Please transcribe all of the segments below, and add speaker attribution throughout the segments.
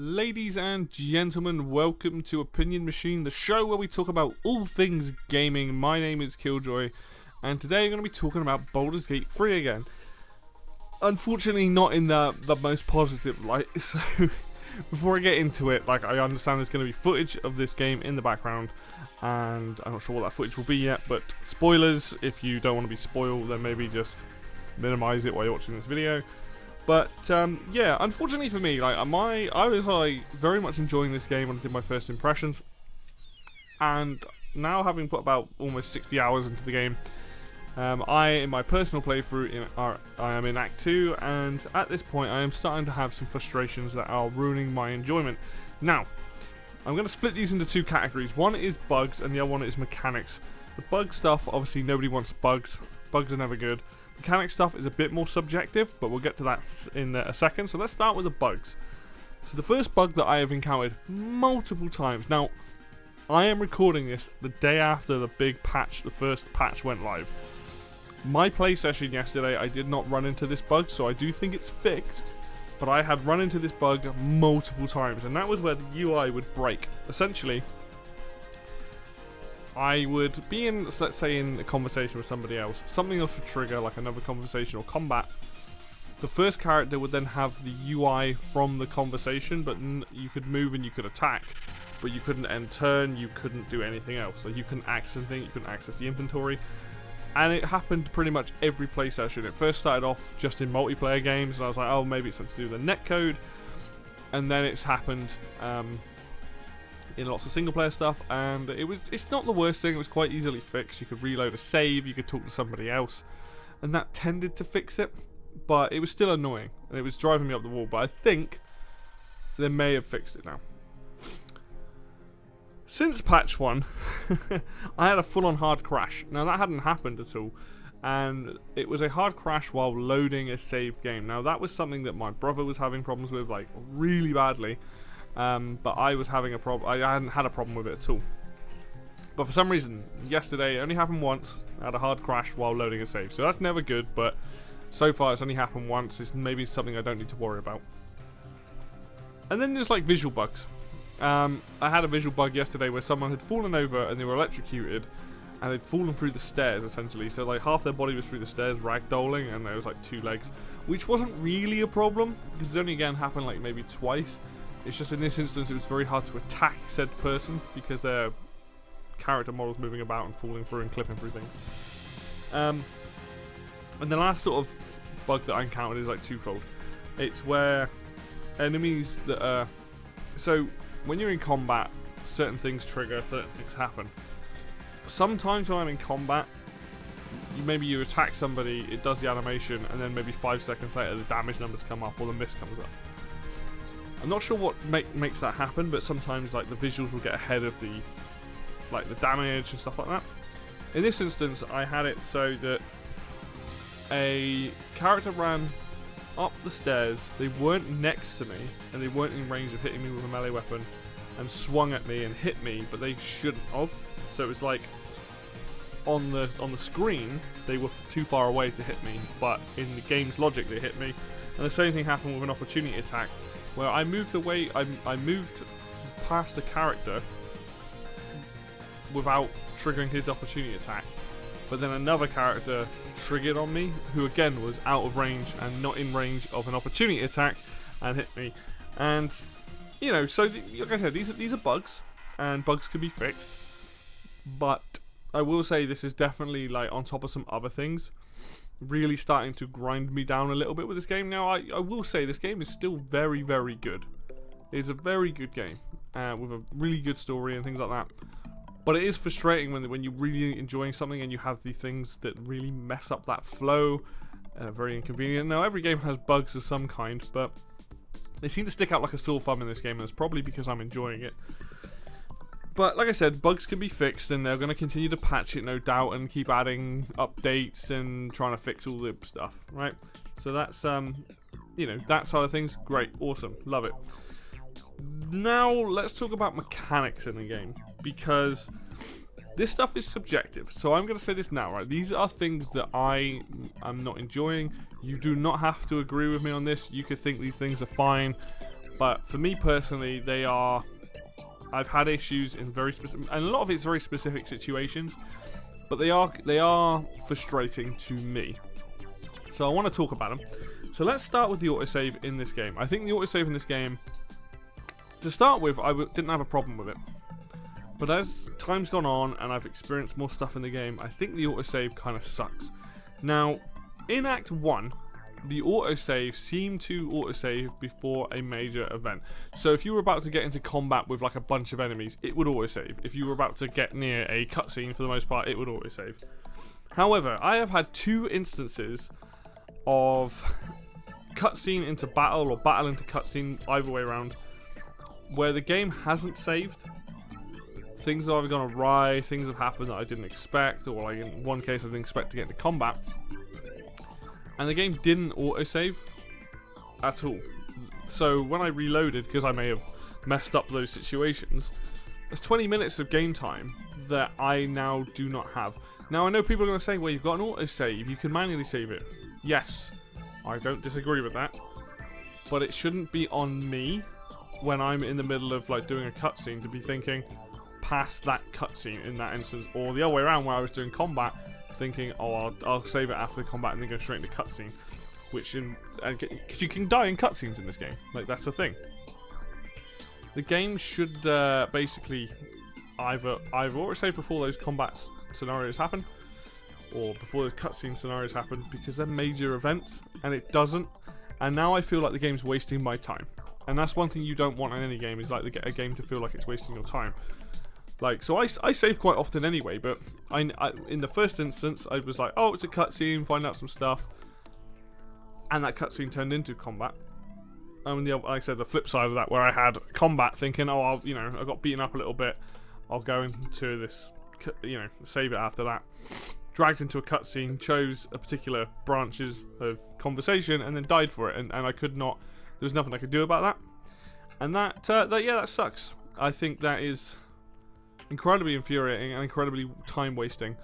Speaker 1: Ladies and gentlemen, welcome to Opinion Machine, the show where we talk about all things gaming. My name is Killjoy, and today I'm going to be talking about Baldur's Gate 3 again. Unfortunately, not in the most positive light, so before I get into it, I understand there's going to be footage of this game in the background, and I'm not sure what that footage will be yet, but spoilers, if you don't want to be spoiled, then maybe just minimize it while you're watching this video. But yeah, unfortunately for me, I was very much enjoying this game when I did my first impressions, and now having put about almost 60 hours into the game, in my personal playthrough, I am in Act 2, and at this point I am starting to have some frustrations that are ruining my enjoyment. Now, I'm going to split these into two categories. One is bugs, and the other one is mechanics. The bug stuff, obviously nobody wants bugs. Bugs are never good. Mechanic stuff is a bit more subjective, but we'll get to that in a second. So let's start with the bugs. So the first bug that I have encountered multiple times. Now, I am recording this the day after the big patch, the first patch went live. My play session yesterday, I did not run into this bug, so I do think it's fixed. But I had run into this bug multiple times, and that was where the UI would break. Essentially, I would be in, let's say, in a conversation with somebody else. Something else would trigger, like another conversation or combat. The first character would then have the UI from the conversation, but you could move and you could attack, but you couldn't end turn, you couldn't do anything else. Like, you couldn't access anything, you couldn't access the inventory. And it happened pretty much every play session. It first started off just in multiplayer games, and I was like, oh, maybe it's something to do with the netcode. And then it's happened in lots of single player stuff, and it's not the worst thing. It was quite easily fixed. You could reload a save, you could talk to somebody else, and that tended to fix it, but it was still annoying and it was driving me up the wall. But I think they may have fixed it now. Since patch 1 I had a full-on hard crash. Now, that hadn't happened at all, and it was a hard crash while loading a saved game. Now, that was something that my brother was having problems with, like, really badly. But I was having a problem. I hadn't had a problem with it at all. But for some reason, yesterday it only happened once. I had a hard crash while loading a save. So that's never good, but so far it's only happened once. It's maybe something I don't need to worry about. And then there's like visual bugs. I had a visual bug yesterday where someone had fallen over and they were electrocuted, and they'd fallen through the stairs essentially. So like half their body was through the stairs ragdolling, and there was like 2 legs, which wasn't really a problem because it only again happened like maybe twice. It's just in this instance it was very hard to attack said person because their character model's moving about and falling through and clipping through things. And the last sort of bug that I encountered is like twofold. It's where enemies that are... So when you're in combat, certain things trigger, certain things happen. Sometimes when I'm in combat, maybe you attack somebody, it does the animation, and then maybe 5 seconds later the damage numbers come up or the miss comes up. I'm not sure what makes that happen, but sometimes like the visuals will get ahead of the damage and stuff like that. In this instance, I had it so that a character ran up the stairs, they weren't next to me, and they weren't in range of hitting me with a melee weapon, and swung at me and hit me, but they shouldn't have. So it was like on the screen, they were too far away to hit me, but in the game's logic, they hit me. And the same thing happened with an opportunity attack, where I moved away, I moved past a character without triggering his opportunity attack, but then another character triggered on me, who again was out of range and not in range of an opportunity attack, and hit me. And you know, so like I said, these are bugs, and bugs can be fixed. But I will say this is definitely, like, on top of some other things, really starting to grind me down a little bit with this game. Now, I will say this game is still very, very good. It's a very good game with a really good story and things like that. But it is frustrating when you're really enjoying something and you have these things that really mess up that flow. Very inconvenient. Now, every game has bugs of some kind, but they seem to stick out like a sore thumb in this game, and it's probably because I'm enjoying it. But like I said, bugs can be fixed, and they're going to continue to patch it, no doubt, and keep adding updates and trying to fix all the stuff, right? So that's, you know, that side of things, great, awesome, love it. Now, let's talk about mechanics in the game, because This stuff is subjective, so I'm going to say this now, right? These are things that I am not enjoying. You do not have to agree with me on this. You could think these things are fine, but for me personally, they are. I've had issues in very specific, and a lot of it's very specific situations, but they are frustrating to me. So I want to talk about them. So let's start with the autosave in this game. I think the autosave in this game, to start with, didn't have a problem with it. But as time's gone on and I've experienced more stuff in the game, I think the autosave kind of sucks. Now, in Act 1, the autosave seemed to autosave before a major event. So if you were about to get into combat with like a bunch of enemies, it would autosave. If you were about to get near a cutscene, for the most part, it would autosave. However, I have had 2 instances of cutscene into battle or battle into cutscene, either way around, where the game hasn't saved. Things have either gone awry, things have happened that I didn't expect, or like in one case I didn't expect to get into combat, and the game didn't autosave at all. So when I reloaded, because I may have messed up those situations, there's 20 minutes of game time that I now do not have. Now I know people are going to say, well, you've got an autosave, you can manually save it. Yes, I don't disagree with that, but it shouldn't be on me when I'm in the middle of like doing a cutscene to be thinking past that cutscene in that instance, or the other way around where I was doing combat thinking, oh, I'll save it after the combat and then go straight into cutscene, because you can die in cutscenes in this game, like that's the thing. The game should basically either autosave before those combat scenarios happen, or before the cutscene scenarios happen, because they're major events, and it doesn't, and now I feel like the game's wasting my time, and that's one thing you don't want in any game, is like a game to feel like it's wasting your time. Like, so I save quite often anyway, but I in the first instance, I was like, oh, it's a cutscene, find out some stuff. And that cutscene turned into combat. And like I said, the flip side of that, where I had combat thinking, oh, I got beaten up a little bit. I'll go into this, save it after that. Dragged into a cutscene, chose a particular branches of conversation, and then died for it. And I could not, there was nothing I could do about that. And that sucks. I think that is incredibly infuriating and incredibly time wasting,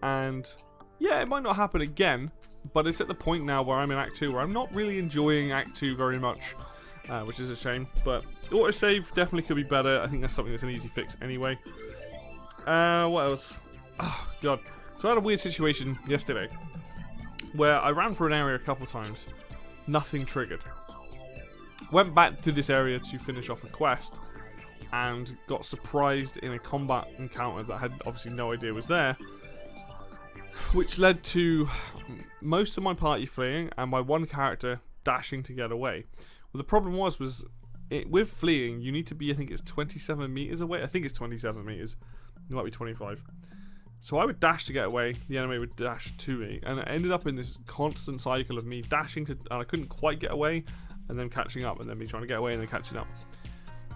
Speaker 1: and yeah, it might not happen again, but it's at the point now where I'm in Act 2 where I'm not really enjoying Act 2 very much, which is a shame. But autosave definitely could be better. I think that's something that's an easy fix anyway. What else? Oh god, so I had a weird situation yesterday where I ran through an area a couple times, nothing triggered. Went back to this area to finish off a quest, and got surprised in a combat encounter that I had obviously no idea was there, which led to most of my party fleeing and my one character dashing to get away. Well, the problem was with fleeing, you need to be, I think it's 27 meters away. I think it's 27 meters. It might be 25. So I would dash to get away, the enemy would dash to me, and it ended up in this constant cycle of me dashing and I couldn't quite get away, and then catching up, and then me trying to get away and then catching up.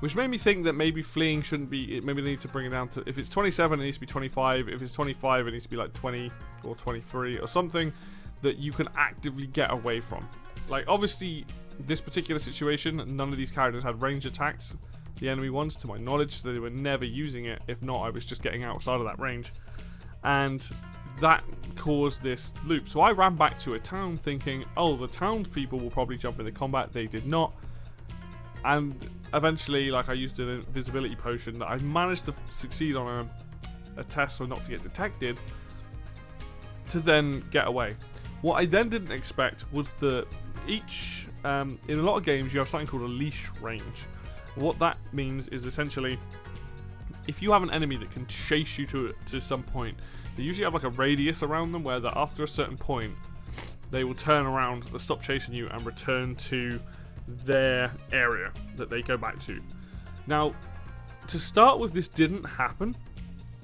Speaker 1: Which made me think that maybe fleeing shouldn't be, maybe they need to bring it down to, if it's 27 it needs to be 25, if it's 25 it needs to be like 20 or 23 or something that you can actively get away from. Like obviously this particular situation, none of these characters had range attacks, the enemy ones to my knowledge, so they were never using it. If not, I was just getting outside of that range, and that caused this loop. So I ran back to a town thinking, oh, the townspeople will probably jump in the combat. They did not. And eventually, like, I used an invisibility potion that I managed to succeed on a test so not to get detected, to then get away. What I then didn't expect was that in a lot of games you have something called a leash range. What that means is essentially, if you have an enemy that can chase you to some point, they usually have like a radius around them where that after a certain point they will turn around, they'll stop chasing you and return to their area that they go back to. Now, to start with, this didn't happen,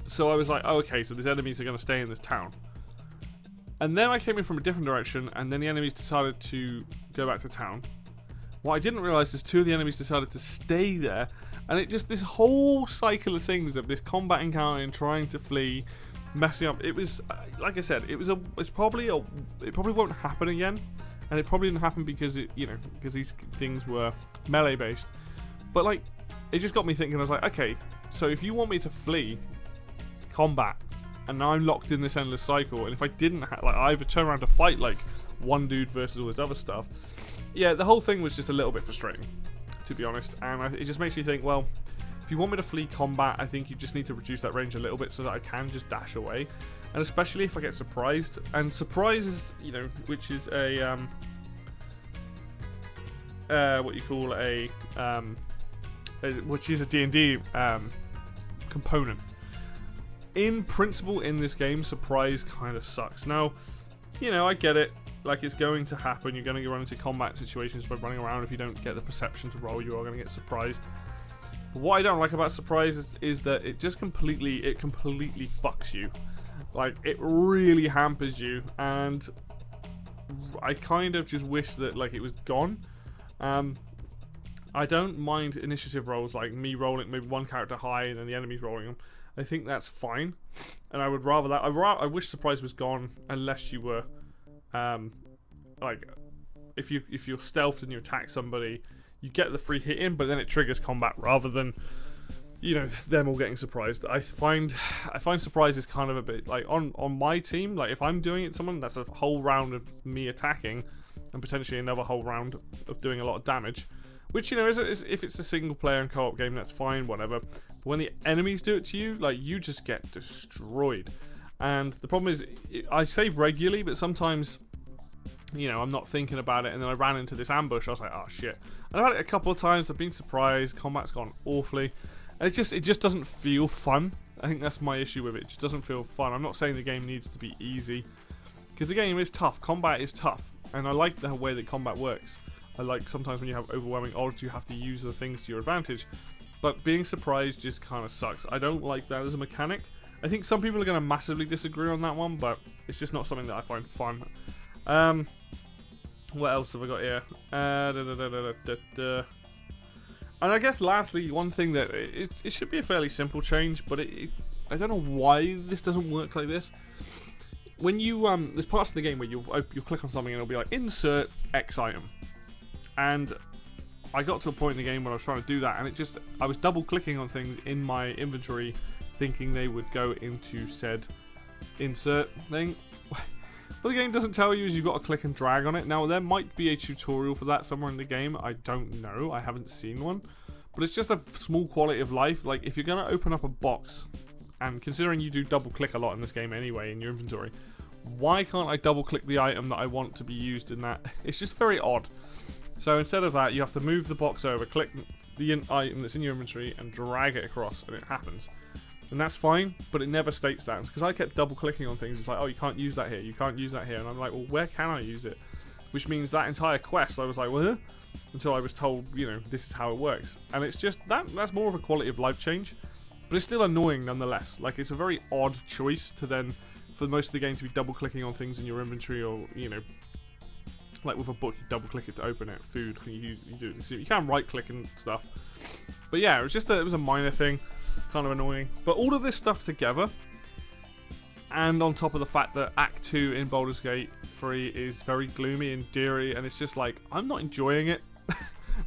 Speaker 1: so I was like, oh, okay, so these enemies are going to stay in this town. And then I came in from a different direction, and then the enemies decided to go back to town. What I didn't realise is 2 of the enemies decided to stay there, and it just, this whole cycle of things of this combat encounter and trying to flee, messing up. It was, like I said, it probably won't happen again. And it probably didn't happen because because these things were melee based. But like, it just got me thinking. I was like, okay, so if you want me to flee, combat, and now I'm locked in this endless cycle. And if I didn't like, I either turn around to fight like one dude versus all this other stuff. Yeah, the whole thing was just a little bit frustrating, to be honest. And it just makes me think, well, if you want me to flee combat, I think you just need to reduce that range a little bit so that I can just dash away. And especially if I get surprised. And surprise is, you know, which is a what you call which is a D&D component. In principle, in this game, surprise kind of sucks. Now, you know, I get it. Like, it's going to happen. You're going to run into combat situations by running around. If you don't get the perception to roll, you are going to get surprised. But what I don't like about surprise is that it just completely fucks you. Like, it really hampers you. And I kind of just wish that, like, it was gone. I don't mind initiative rolls, like me rolling maybe one character high and then the enemy's rolling them. I think that's fine, and I would rather that. I wish surprise was gone, unless you were, like, if you're stealthed and you attack somebody, you get the free hit in, but then it triggers combat rather than, you know, them all getting surprised. I find surprise is kind of a bit like on my team. Like, if I'm doing it to someone, that's a whole round of me attacking, and potentially another whole round of doing a lot of damage. Which, you know, is if it's a single player and co-op game, that's fine, whatever. But when the enemies do it to you, like, you just get destroyed. And the problem is, I save regularly, but sometimes, you know, I'm not thinking about it, and then I ran into this ambush. I was like, oh shit. And I've had it a couple of times. I've been surprised. Combat's gone awfully. And it just doesn't feel fun. I think that's my issue with it. It just doesn't feel fun. I'm not saying the game needs to be easy, because the game is tough. Combat is tough, and I like the way that combat works. I like sometimes when you have overwhelming odds, you have to use the things to your advantage. But being surprised just kind of sucks. I don't like that as a mechanic. I think some people are going to massively disagree on that one, but it's just not something that I find fun. What else have I got here? And I guess lastly, one thing that it should be a fairly simple change, but I don't know why this doesn't work like this. When you there's parts of the game where you'll click on something and it'll be like insert X item. And I got to a point in the game where I was trying to do that, and I was double clicking on things in my inventory, thinking they would go into said insert thing. What the game doesn't tell you is you've got to click and drag on it. Now, there might be a tutorial for that somewhere in the game. I don't know. I haven't seen one. But it's just a small quality of life. Like, if you're going to open up a box, and considering you do double click a lot in this game anyway in your inventory, why can't I double click the item that I want to be used in that? It's just very odd. So instead of that, you have to move the box over, click the item that's in your inventory, and drag it across, and it happens. And that's fine, but it never states that. Because I kept double clicking on things. It's like, oh, you can't use that here, you can't use that here. And I'm like, well, where can I use it? Which means that entire quest, I was like, well, until I was told, you know, this is how it works. And it's just, that's more of a quality of life change. But it's still annoying nonetheless. Like, it's a very odd choice to then, for most of the game, to be double clicking on things in your inventory, or, you know, like with a book, you double click it to open it. Food, you do it. You can right click and stuff. But yeah, it was just it was a minor thing, kind of annoying. But all of this stuff together, and on top of the fact that Act 2 in Baldur's Gate 3 is very gloomy and dreary, and it's just like, I'm not enjoying it.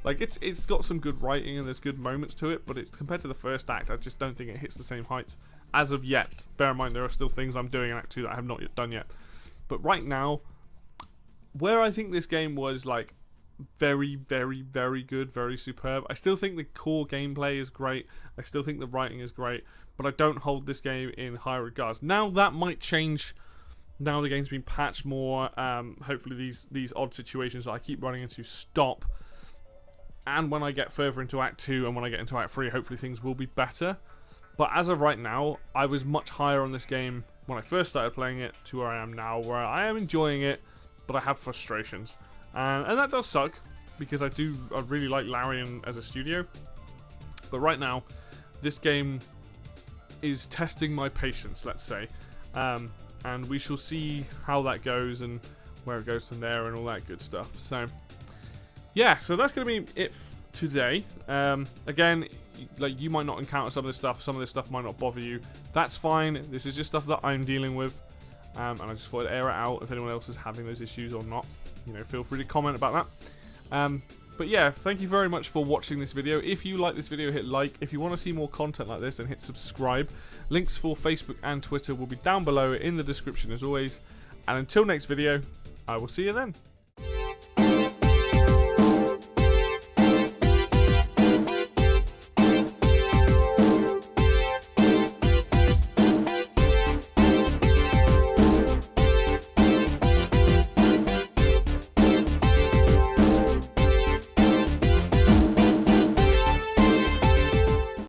Speaker 1: Like, it's got some good writing and there's good moments to it, but it's compared to the first act, I just don't think it hits the same heights as of yet. Bear in mind, there are still things I'm doing in Act 2 that I have not yet done yet. But right now, where I think this game was, like, very, very, very good, very superb. I still think the core gameplay is great. I still think the writing is great, but I don't hold this game in high regards. Now that might change. Now the game's been patched more. Hopefully these odd situations that I keep running into stop. And when I get further into Act 2 and when I get into Act 3, hopefully things will be better. But as of right now, I was much higher on this game when I first started playing it to where I am now, where I am enjoying it, but I have frustrations. And that does suck, because I really like Larian as a studio. But right now, this game is testing my patience, let's say. And we shall see how that goes and where it goes from there and all that good stuff. So, yeah, so that's going to be it today. Again, like, you might not encounter some of this stuff might not bother you. That's fine. This is just stuff that I'm dealing with. And I just thought I'd air it out if anyone else is having those issues or not. You know, feel free to comment about that. But yeah, thank you very much for watching this video. If you like this video, hit like. If you want to see more content like this, then hit subscribe. Links for Facebook and Twitter will be down below in the description as always. And until next video, I will see you then.